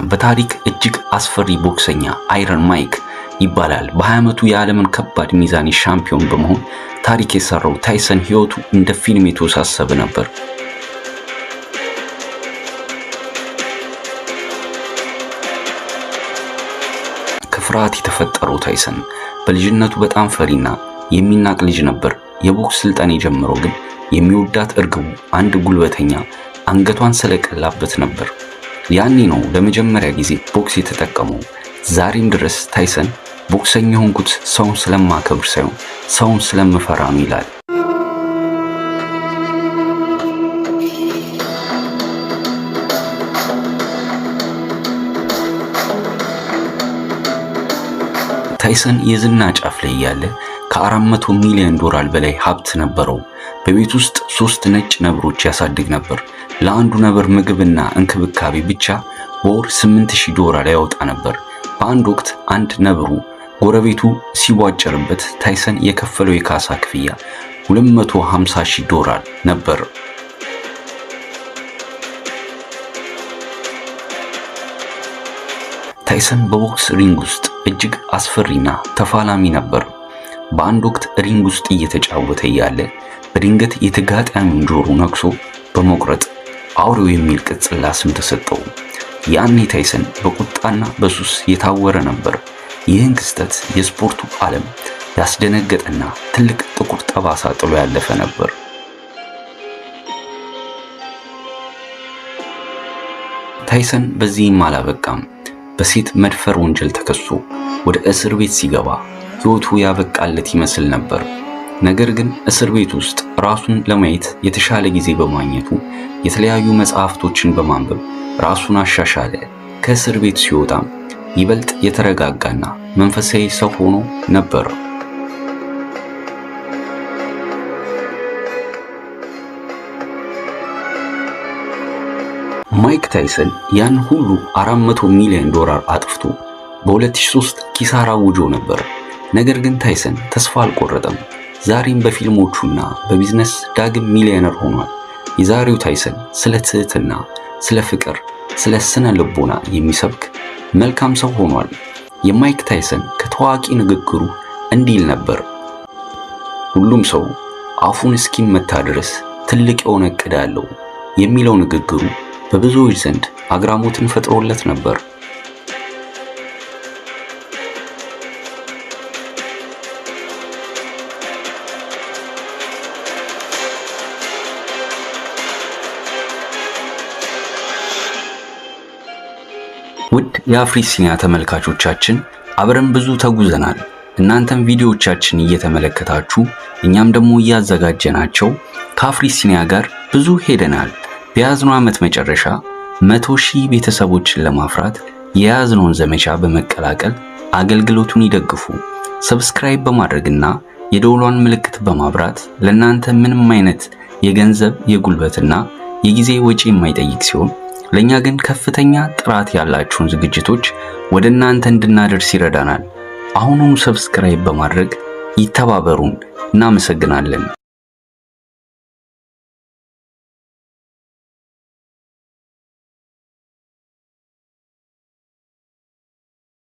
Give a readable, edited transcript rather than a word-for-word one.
በታሪክ እጅግ አስፈሪ ቦክሰኛ አይረን ማይክ ይባላል። በ20 ዓመቱ የዓለምን ከባድ ሚዛን ሻምፒዮን በመሆን ታሪክ የሰራው ታይሰን ህይወቱ እንደ ፊልም የተወሳሰበ ነበር። ከፍርሃት የተፈጠረው ታይሰን በልጅነቱ በጣም ፈሪና የሚናቅ ልጅ ነበር። የቦክስ ስልጣን የጀመረው ግን የሚወዳት እርግቡ አንድ ጉልበተኛ አንገቷን ስለቀላበት ነበር። ያኔ ነው ለመጀመሪያ ጊዜ ቦክስ የተጠቀመው። ዛሬም ድረስ ታይሰን ቦክሰኛ ሆንኩት ሰውን ስለማከብር ሳይሆን ሰውን ስለምፈራ ነው ይላል። ታይሰን የዝና ጫፍ ላይ ያለ ከ400 ሚሊዮን ዶላር በላይ ሀብት ነበረው። በቤት ውስጥ 3 ነጭ ነብሮች ያሳድግ ነበር። ለአንዱ ነብር ምግብና እንክብካቤ ብቻ በወር $8000 ያወጣ ነበር። በአንድ ወቅት አንድ ነብሩ ጎረቤቱ ሲቧጨርበት ታይሰን የከፈለው የካሳ ክፍያ $250,000 ነበር። ታይሰን በቦክስ ሪንግ ውስጥ እጅግ አስፈሪና ተፋላሚ ነበር። በአንድ ወቅት ሪንግ ውስጥ እየተጫወተ ያለ በድንገት የተጋጣሚውን ጆሮ ነክሶ በመቁረጥ አውሬው የሚል ቅጽል ስም ተሰጠው። ያኔ ታይሰን በቁጣና በሱስ የታወረ ነበር። ይህን ክስተት የስፖርቱ ዓለም ያስደነገጠና ትልቅ ጥቁር ጠባሳ ጥሎ ያለፈ ነበር። ታይሰን በዚህም አላበቃም። በሴት መድፈር ወንጀል ተከሶ ወደ እስር ቤት ሲገባ ሕይወቱ ያበቃለት ይመስል ነበር። ነገር ግን እስር ቤት ውስጥ ራሱን ለማየት የተሻለ ጊዜ በማግኘቱ የተለያዩ መጽሐፍቶችን በማንበብ ራሱን አሻሻለ። ከእስር ቤት ሲወጣም ይበልጥ የተረጋጋና መንፈሳዊ ሰው ሆኖ ነበር። ማይክ ታይሰን ያን ሁሉ $400 ሚሊዮን አጥፍቶ በ2003 ኪሳራ ውጆ ነበር። ነገር ግን ታይሰን ተስፋ አልቆረጠም። ዛሬም በፊልሞቹና በቢዝነስ ዳግም ሚሊዮነር ሆኗል። የዛሬው ታይሰን ስለ ትህትና፣ ስለ ፍቅር፣ ስለ ስነ ልቦና የሚሰብክ መልካም ሰው ሆኗል። የማይክ ታይሰን ከታዋቂ ንግግሩ እንዲል ነበር፣ ሁሉም ሰው አፉን እስኪመታ ድረስ ትልቅ የሆነ ዕቅድ አለው የሚለው ንግግሩ በብዙዎች ዘንድ አግራሞትን ፈጥሮለት ነበር። ውድ የአፍሪሲኒያ ተመልካቾቻችን አብረን ብዙ ተጉዘናል። እናንተም ቪዲዮዎቻችን እየተመለከታችሁ እኛም ደግሞ እያዘጋጀናቸው ከአፍሪሲኒያ ጋር ብዙ ሄደናል። በያዝነው ዓመት መጨረሻ 100,000 ቤተሰቦችን ለማፍራት የያዝነውን ዘመቻ በመቀላቀል አገልግሎቱን ይደግፉ። ሰብስክራይብ በማድረግና የደወሏን ምልክት በማብራት ለናንተ ምንም አይነት የገንዘብ የጉልበትና የጊዜ ወጪ የማይጠይቅ ሲሆን ለኛ ግን ከፍተኛ ጥራት ያላቸውን ዝግጅቶች ወደናንተ እንድናደርስ ይረዳናል። አሁኑኑ ሰብስክራይብ በማድረግ ይተባበሩን። እናመሰግናለን።